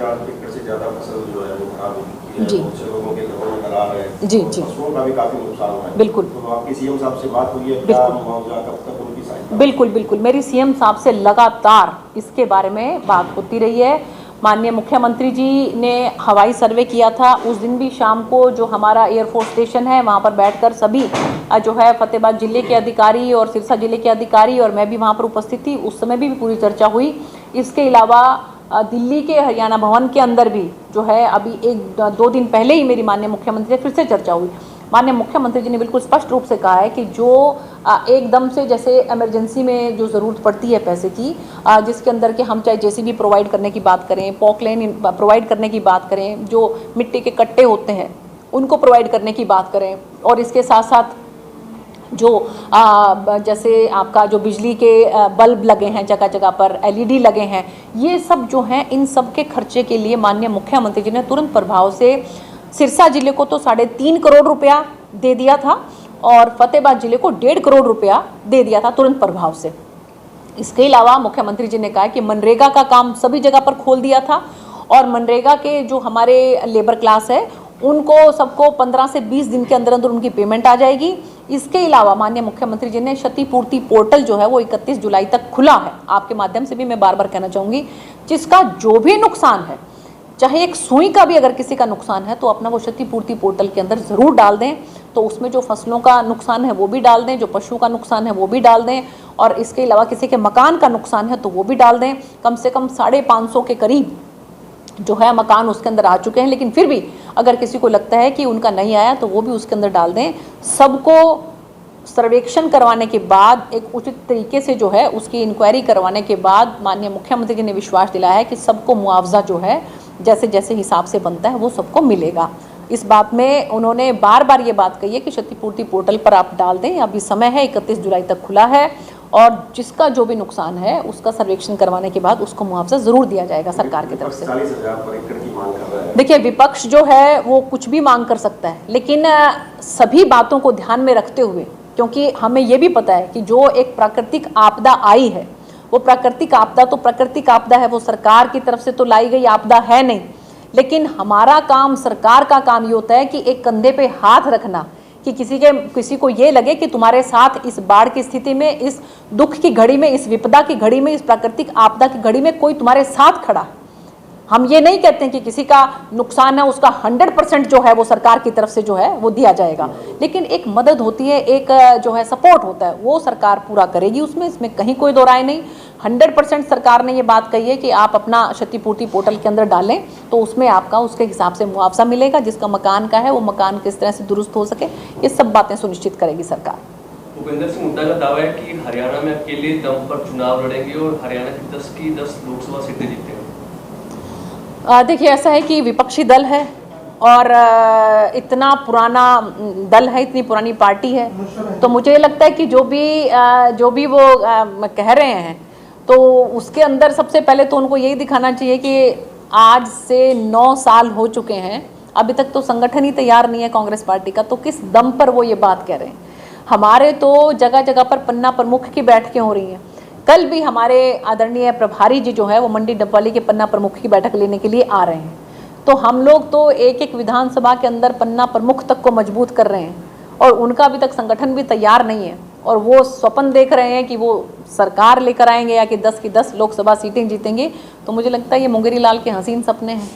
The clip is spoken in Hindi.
50,000 एकड़ से ज्यादा फसल जो है वो खराब हो चुकी है, जी। बहुत से लोगों के घरों में दरार है, जी, और जी। फसलों का भी काफी नुकसान हुआ है। बिल्कुल। तो आपकी सीएम साहब से बात हुई है, क्या बिल्कुल। मुआवजा कब तक उनकी सहायता? बिल्कुल बिल्कुल, मेरी सीएम साहब से लगातार इसके बारे में बात होती रही है। माननीय मुख्यमंत्री जी ने हवाई सर्वे किया था, उस दिन भी शाम को जो हमारा एयरफोर्स स्टेशन है वहाँ पर बैठकर सभी जो है फतेहाबाद जिले के अधिकारी और सिरसा जिले के अधिकारी और मैं भी वहाँ पर उपस्थित थी, उस समय भी पूरी चर्चा हुई। इसके अलावा दिल्ली के हरियाणा भवन के अंदर भी जो है अभी 1-2 दिन पहले ही मेरी माननीय मुख्यमंत्री से फिर से चर्चा हुई। माननीय मुख्यमंत्री जी ने बिल्कुल स्पष्ट रूप से कहा है कि जो एकदम से जैसे इमरजेंसी में जो ज़रूरत पड़ती है पैसे की, जिसके अंदर के हम चाहे जेसीबी प्रोवाइड करने की बात करें, पॉकलेन प्रोवाइड करने की बात करें, जो मिट्टी के कट्टे होते हैं उनको प्रोवाइड करने की बात करें, और इसके साथ साथ जो जैसे आपका जो बिजली के बल्ब लगे हैं जगह जगह पर, एलईडी लगे हैं, ये सब जो हैं इन सब के खर्चे के लिए माननीय मुख्यमंत्री जी ने तुरंत प्रभाव से सिरसा जिले को तो 3.5 करोड़ रुपया दे दिया था और फतेहाबाद जिले को 1.5 करोड़ रुपया दे दिया था तुरंत प्रभाव से। इसके अलावा मुख्यमंत्री जी ने कहा कि मनरेगा का काम सभी जगह पर खोल दिया था और मनरेगा के जो हमारे लेबर क्लास है उनको सबको 15 से 20 दिन के अंदर अंदर उनकी पेमेंट आ जाएगी। इसके अलावा माननीय मुख्यमंत्री जी ने क्षतिपूर्ति पोर्टल जो है वो 31 जुलाई तक खुला है। आपके माध्यम से भी मैं बार बार कहना चाहूँगी, जिसका जो भी नुकसान है, चाहे एक सुई का भी अगर किसी का नुकसान है तो अपना वो क्षतिपूर्ति पोर्टल के अंदर ज़रूर डाल दें। तो उसमें जो फसलों का नुकसान है वो भी डाल दें, जो पशु का नुकसान है वो भी डाल दें, और इसके अलावा किसी के मकान का नुकसान है तो वो भी डाल दें। कम से कम 550 के करीब जो है मकान उसके अंदर आ चुके हैं, लेकिन फिर भी अगर किसी को लगता है कि उनका नहीं आया तो वो भी उसके अंदर डाल दें। सबको सर्वेक्षण करवाने के बाद एक उचित तरीके से जो है उसकी इंक्वायरी करवाने के बाद माननीय मुख्यमंत्री जी ने विश्वास दिलाया है कि सबको मुआवजा जो है जैसे जैसे हिसाब से बनता है वो सबको मिलेगा। इस बात में उन्होंने बार बार ये बात कही है कि क्षतिपूर्ति पोर्टल पर आप डाल दें, अभी समय है, 31 जुलाई तक खुला है, और जिसका जो भी नुकसान है उसका सर्वेक्षण करवाने के बाद उसको मुआवजा जरूर दिया जाएगा सरकार की तरफ से। 40,000 पर एकड़ की मांग कर रहा है। देखिए, विपक्ष जो है वो कुछ भी मांग कर सकता है, लेकिन सभी बातों को ध्यान में रखते हुए, क्योंकि हमें ये भी पता है कि जो एक प्राकृतिक आपदा आई है वो प्राकृतिक आपदा तो प्राकृतिक आपदा है, वो सरकार की तरफ से तो लाई गई आपदा है नहीं। लेकिन हमारा काम, सरकार का काम ये होता है कि एक कंधे पे हाथ रखना, कि किसी को ये लगे कि तुम्हारे साथ इस बाढ़ की स्थिति में, इस दुख की घड़ी में, इस विपदा की घड़ी में, इस प्राकृतिक आपदा की घड़ी में कोई तुम्हारे साथ खड़ा। हम ये नहीं कहते हैं कि किसी का नुकसान है उसका 100% जो है वो सरकार की तरफ से जो है वो दिया जाएगा, लेकिन एक मदद होती है, एक जो है सपोर्ट होता है, वो सरकार पूरा करेगी उसमें, इसमें कहीं कोई दो राय नहीं। 100% सरकार ने ये बात कही है कि आप अपना क्षतिपूर्ति पोर्टल के अंदर डालें तो उसमें आपका उसके हिसाब से मुआवजा मिलेगा, जिसका मकान का है वो मकान किस तरह से दुरुस्त हो सके, ये सब बातें सुनिश्चित करेगी सरकार। भूपेंद्र सिंह हुड्डा का दावा है कि हरियाणा में अकेले दम पर चुनाव लड़ेंगे और हरियाणा की 10 लोकसभा सीटें जीतेंगे। देखिए, ऐसा है कि विपक्षी दल है और इतना पुराना दल है, इतनी पुरानी पार्टी है, तो मुझे लगता है कि जो भी वो कह रहे हैं तो उसके अंदर सबसे पहले तो उनको यही दिखाना चाहिए कि आज से 9 साल हो चुके हैं, अभी तक तो संगठन ही तैयार नहीं है कांग्रेस पार्टी का, तो किस दम पर वो ये बात कह रहे हैं। हमारे तो जगह जगह पर पन्ना प्रमुख की बैठकें हो रही हैं। कल भी हमारे आदरणीय प्रभारी जी जो है वो मंडी डबवाली के पन्ना प्रमुख की बैठक लेने के लिए आ रहे हैं। तो हम लोग तो एक एक विधानसभा के अंदर पन्ना प्रमुख तक को मजबूत कर रहे हैं और उनका अभी तक संगठन भी तैयार नहीं है, और वो स्वप्न देख रहे हैं कि वो सरकार लेकर आएंगे या कि 10 की 10 लोकसभा सीटें जीतेंगे। तो मुझे लगता है ये मुंगेरी लाल के हसीन सपने हैं।